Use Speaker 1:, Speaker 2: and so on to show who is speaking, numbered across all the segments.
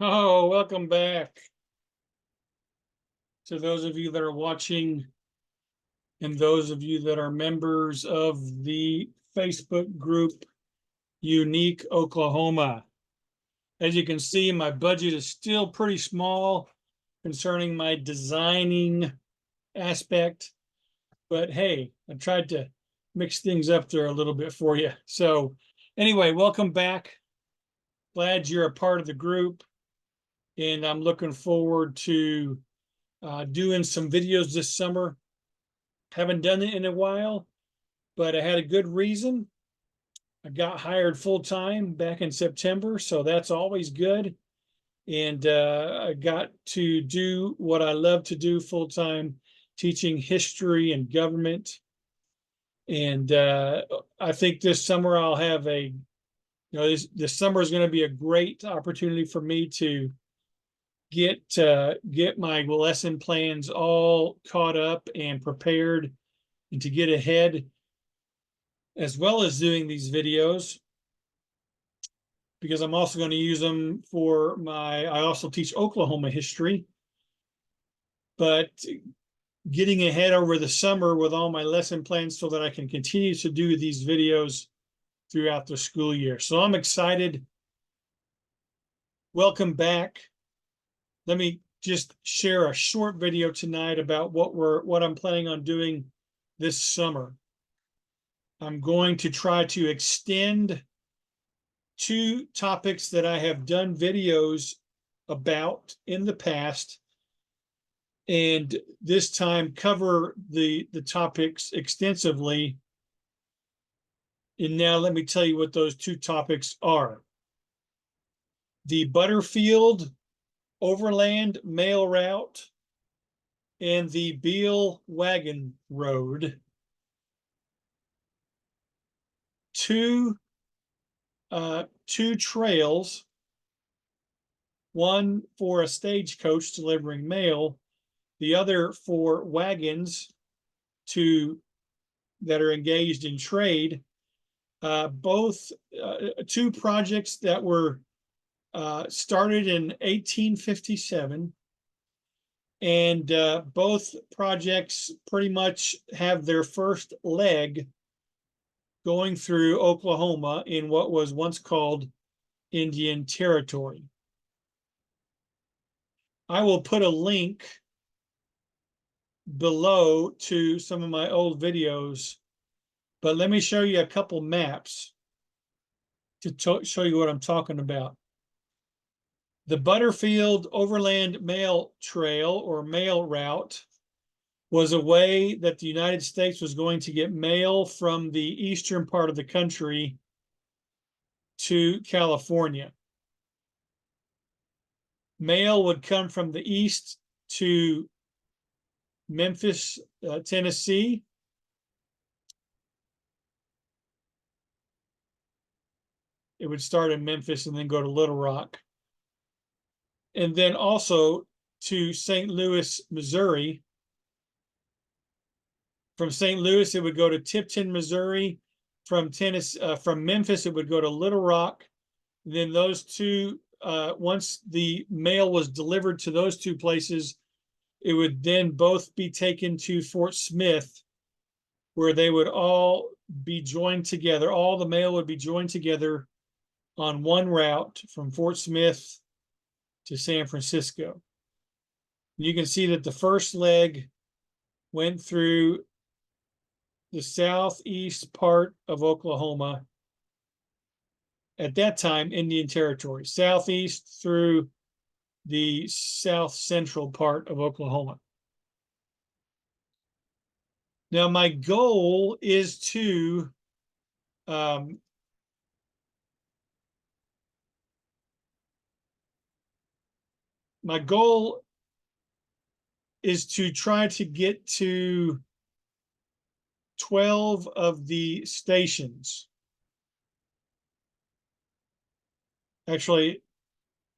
Speaker 1: Oh, welcome back to those of you that are watching and those of you that are members of the Facebook group Unique Oklahoma. As you can see, my budget is still pretty small concerning my designing aspect, but hey, I tried to mix things up there a little bit for you. So anyway, welcome back. Glad you're a part of the group, and I'm looking forward to doing some videos this summer. Haven't done it in a while, but I had a good reason. I got hired full time back in September, so that's always good. And I got to do what I love to do full time, teaching history and government. And I think this summer I'll have this summer is going to be a great opportunity for me to get my lesson plans all caught up and prepared and to get ahead, as well as doing these videos, because I'm also going to use them for I also teach Oklahoma history, but getting ahead over the summer with all my lesson plans so that I can continue to do these videos throughout the school year. So I'm excited. Welcome back. Let me just share a short video tonight about what I'm planning on doing this summer. I'm going to try to extend two topics that I have done videos about in the past, and this time cover the topics extensively. And now let me tell you what those two topics are. The Butterfield Overland Mail Route and the Beale Wagon Road. Two trails, one for a stagecoach delivering mail, the other for wagons that are engaged in trade. Both two projects that were started in 1857, and both projects pretty much have their first leg going through Oklahoma in what was once called Indian Territory. I will put a link below to some of my old videos, but let me show you a couple maps to show you what I'm talking about. The Butterfield Overland Mail Trail or Mail Route was a way that the United States was going to get mail from the eastern part of the country to California. Mail would come from the east to Memphis, Tennessee. It would start in Memphis and then go to Little Rock. And then also to St. Louis, Missouri. From St. Louis, it would go to Tipton, Missouri. From Memphis, it would go to Little Rock. And then those two, once the mail was delivered to those two places, it would then both be taken to Fort Smith, where they would all be joined together. All the mail would be joined together on one route from Fort Smith to San Francisco. You can see that the first leg went through the southeast part of Oklahoma, at that time Indian Territory, southeast through the south central part of Oklahoma. Now, my goal is to try to get to 12 of the stations. Actually,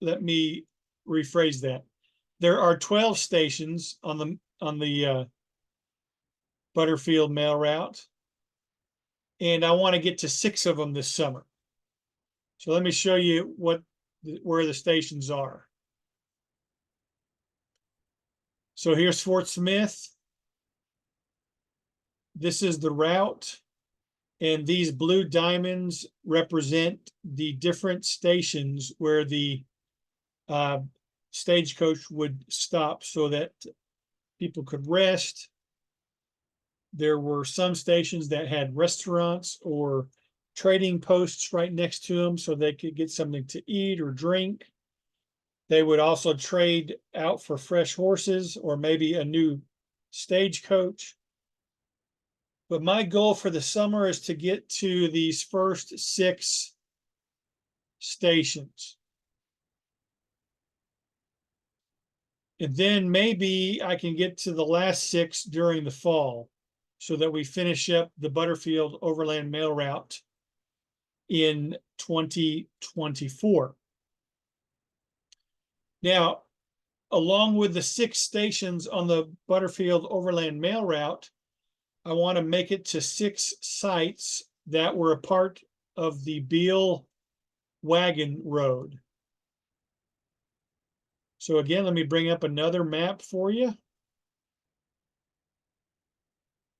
Speaker 1: let me rephrase that. There are 12 stations on the Butterfield Mail Route, and I want to get to 6 of them this summer. So let me show you where the stations are. So here's Fort Smith. This is the route. And these blue diamonds represent the different stations where the stagecoach would stop so that people could rest. There were some stations that had restaurants or trading posts right next to them so they could get something to eat or drink. They would also trade out for fresh horses or maybe a new stagecoach. But my goal for the summer is to get to these first 6 stations. And then maybe I can get to the last 6 during the fall so that we finish up the Butterfield Overland Mail Route in 2024. Now, along with the 6 stations on the Butterfield Overland Mail Route, I want to make it to 6 sites that were a part of the Beale Wagon Road. So again, let me bring up another map for you.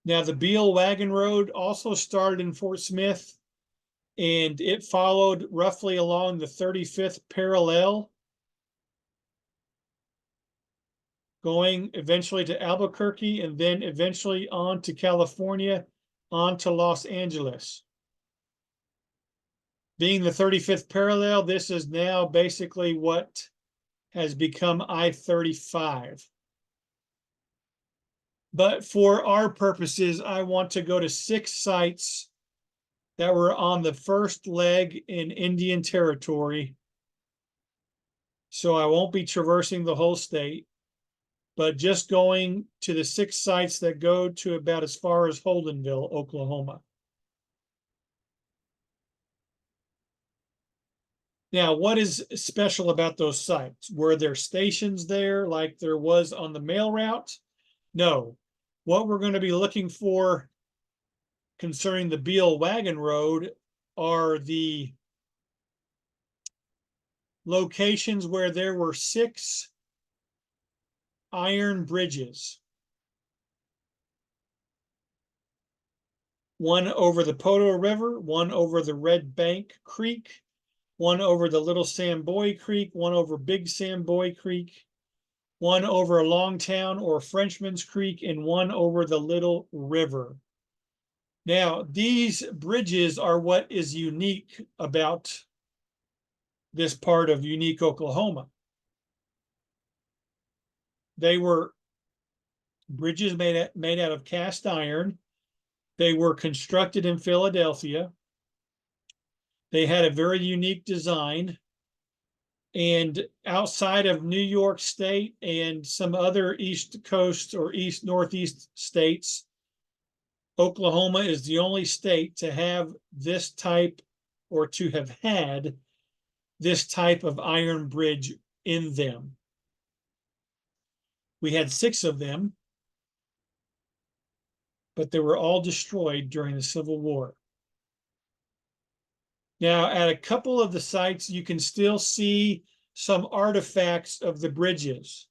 Speaker 1: Now, the Beale Wagon Road also started in Fort Smith, and it followed roughly along the 35th parallel, going eventually to Albuquerque and then eventually on to California, on to Los Angeles. Being the 35th parallel, this is now basically what has become I-35. But for our purposes, I want to go to 6 sites that were on the first leg in Indian Territory. So I won't be traversing the whole state, but just going to the 6 sites that go to about as far as Holdenville, Oklahoma. Now, what is special about those sites? Were there stations there like there was on the mail route? No. What we're going to be looking for concerning the Beale Wagon Road are the locations where there were 6 iron bridges. One over the Poto River, one over the Red Bank Creek, one over the Little Samboy Creek, one over Big Samboy Creek, one over Longtown or Frenchman's Creek, and one over the Little River. Now, these bridges are what is unique about this part of unique Oklahoma. They were bridges made out of cast iron. They were constructed in Philadelphia. They had a very unique design. And outside of New York State and some other East Coast or Northeast states, Oklahoma is the only state to have this type or to have had this type of iron bridge in them. We had 6 of them, but they were all destroyed during the Civil War. Now, at a couple of the sites, you can still see some artifacts of the bridges.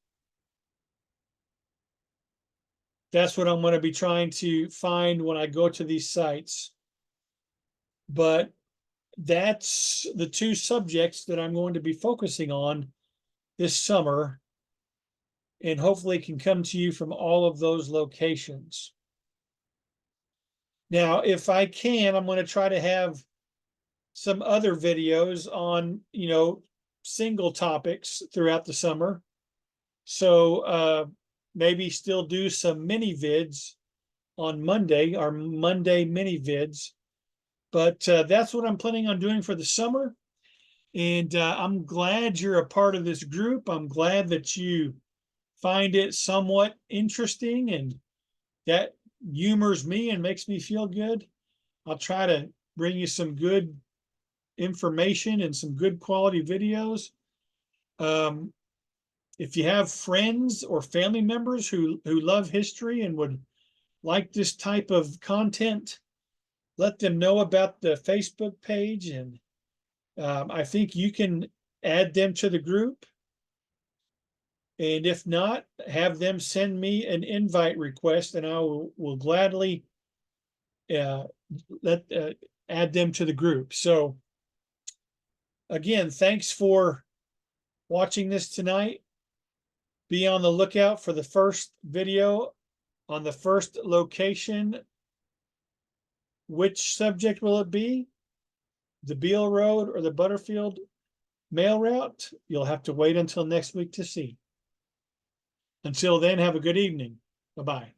Speaker 1: That's what I'm going to be trying to find when I go to these sites. But that's the 2 subjects that I'm going to be focusing on this summer, and hopefully can come to you from all of those locations. Now, if I can, I'm going to try to have some other videos on, single topics throughout the summer. So maybe still do some mini vids on Monday, our Monday mini vids. But that's what I'm planning on doing for the summer. And I'm glad you're a part of this group. I'm glad that you find it somewhat interesting, and that humors me and makes me feel good. I'll try to bring you some good information and some good quality videos. If you have friends or family members who love history and would like this type of content, let them know about the Facebook page, and I think you can add them to the group. And if not, have them send me an invite request and I will gladly add them to the group. So again, thanks for watching this tonight. Be on the lookout for the first video on the first location. Which subject will it be? The Beale Road or the Butterfield mail route? You'll have to wait until next week to see. Until then, have a good evening. Bye-bye.